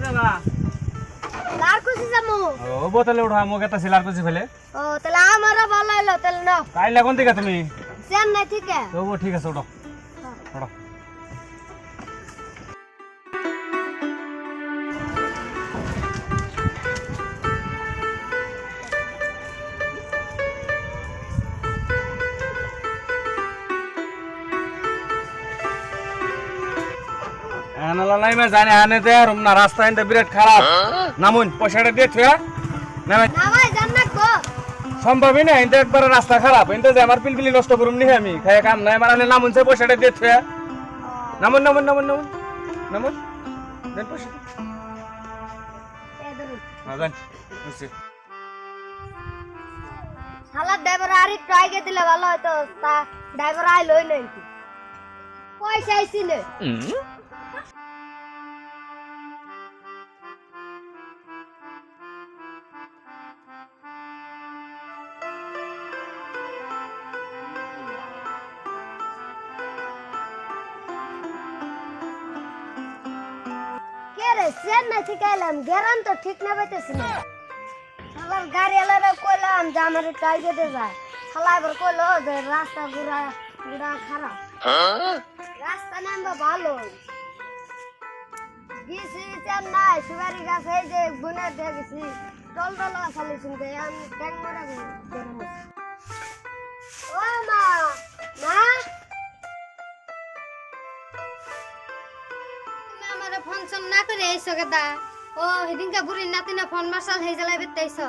যাবা লারকুচি যামু ও বোতলে উঠা মুখ একটা সিলার কুচি ফেলে ও তাহলে আমারও ভালো হলো তাহলে নাও কাই লাগুন দিকা তুমি চেন্নাই থেকে ও ঠিক আছে ওঠো ওঠো আনালা নাই মে জানে আনে দে রুম না রাস্তা এন্ড বিরাট খারাপ নামুন পয়সাটা দিয়ে থিয়া না না ভাই জান্নাত গো সম্ভবই না এন্ড একবার রাস্তা খারাপ এন্ড যে আমার পিলপিলি নষ্ট করুম নি আমি খায় কাম নাই মারালে নামুন সে পয়সাটা দিয়ে থিয়া নামুন নামুন নামুন নামুন নামুন দেন পয়সা এই ধরুন না জান বুঝছি শালা ড্রাইভার আরে ট্রাই কে দিলে ভালো হতো তা ড্রাইভার আইলোই নাই পয়সা আইছিল রে চেন্নাই থেকে এলাম গেরান তো ঠিক না পাইতেছি না শালার গাড়ি এলারে কইলাম যে আমার ট্রাই কেটে যায় শালা এবার কইলো যে রাস্তা পুরা পুরা খারাপ রাস্তা নামবা ভালো গেছি চেন্নাই সুপারি গাছ এই যে গুনে দিয়ে গেছি টল টল খালি শুনতে আমি ট্যাং মারা গেলাম ও মা মা ফোন না করে আইছো গদা ও হেদিনকা বুড়ির নাতিনা ফোন মারসাল হই জ্বালাই বেতাইছো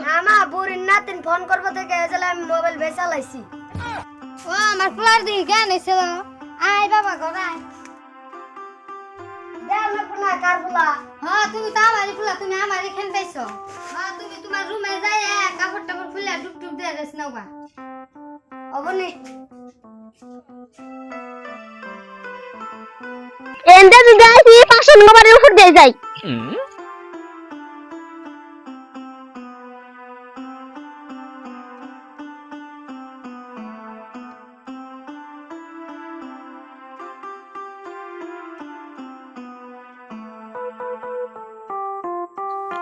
না মা বুড়ির নাতিন ফোন করব থেকে জ্বালাই আমি মোবাইল বেচালাইছি ও আমার ফুলার দি গান আইছো আয় বাবা গড়াই দেও না ফুলা কার ফুলা হ্যাঁ তুমি তো আমারই ফুলা তুমি আমারই খান পাইছো হ্যাঁ তুমি তোমার রুমে যাই কাপড় টাপড় খুলে ডুব ডুব দিয়ে রেস নাওবা অবনি এন্ডা গাইছি পাশন গোবারের উপর দিয়ে যাই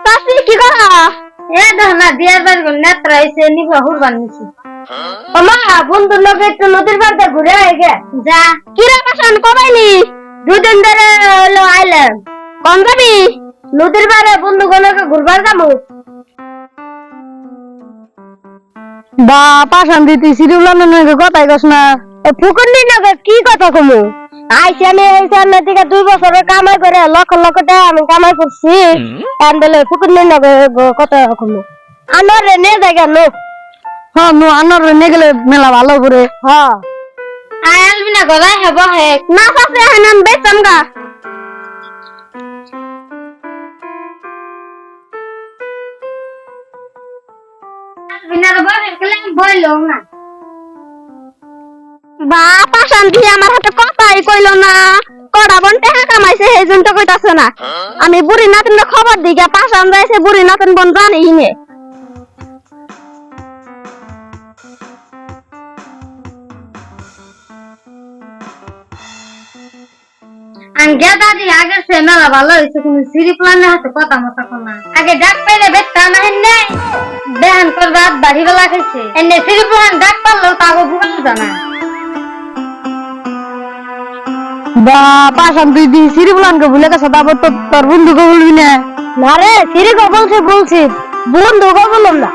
পাশে কি করা এ দহনা দিয়ার বার গো নেত্রা আইছে নিবা হুরবান নিছি ওমা বন্ধুর লগে একটু নদীর পাড়ে ঘুরে আইগে যা কিরা পাশন কমাইলি দুদিন ধরে হলো আইলাম কোন যাবি নদীর পাড়ে বন্ধুগুলোকে ঘুরবার যাবো বা পাশান দিতে সিরিউলানোর নাকি কথাই কস না ফুকুন্দি নাকি কি কথা কমু আইছি আমি এই সামনে থেকে 2 বছরের কামাই করে লক্ষ লক্ষ টাকা আমি কামাই করছি এন্ডলে ফুকুন্দি নাকি কথা কমু আনরে নে জায়গা নো হ্যাঁ নো আনরে নে গেলে মেলা ভালো করে হ্যাঁ আয়াল বিনা গলাই হব হে না পাশে হানাম বেচমগা বিনা রবার কেলে বইলো না বাপা শান্তি আমার হাতে কথাই কইলো না কড়া বন টাকা কামাইছে সেইজন তো কইতাছে না আমি বুড়ি নাতিন খবর দিগা পাশান যাইছে বুড়ি নাতিন বন জানি হিনে আঙ্গা দাদি আগে সে মেলা ভালো হইছে কোন সিরি প্ল্যানে হাতে কথা মত কোনা আগে ডাক পাইলে বেটা না হেনে দেহান করবা বাড়ি বেলা খাইছে এনে সিরি প্ল্যান ডাক পারলো তাগো বুঝা জানা বাপা শান্তি দি সিরি বুলানকে ভুলে গেছে তারপর তো তোর বন্ধুকে বলবি না না রে সিরি বলছি বন্ধুকে বললাম না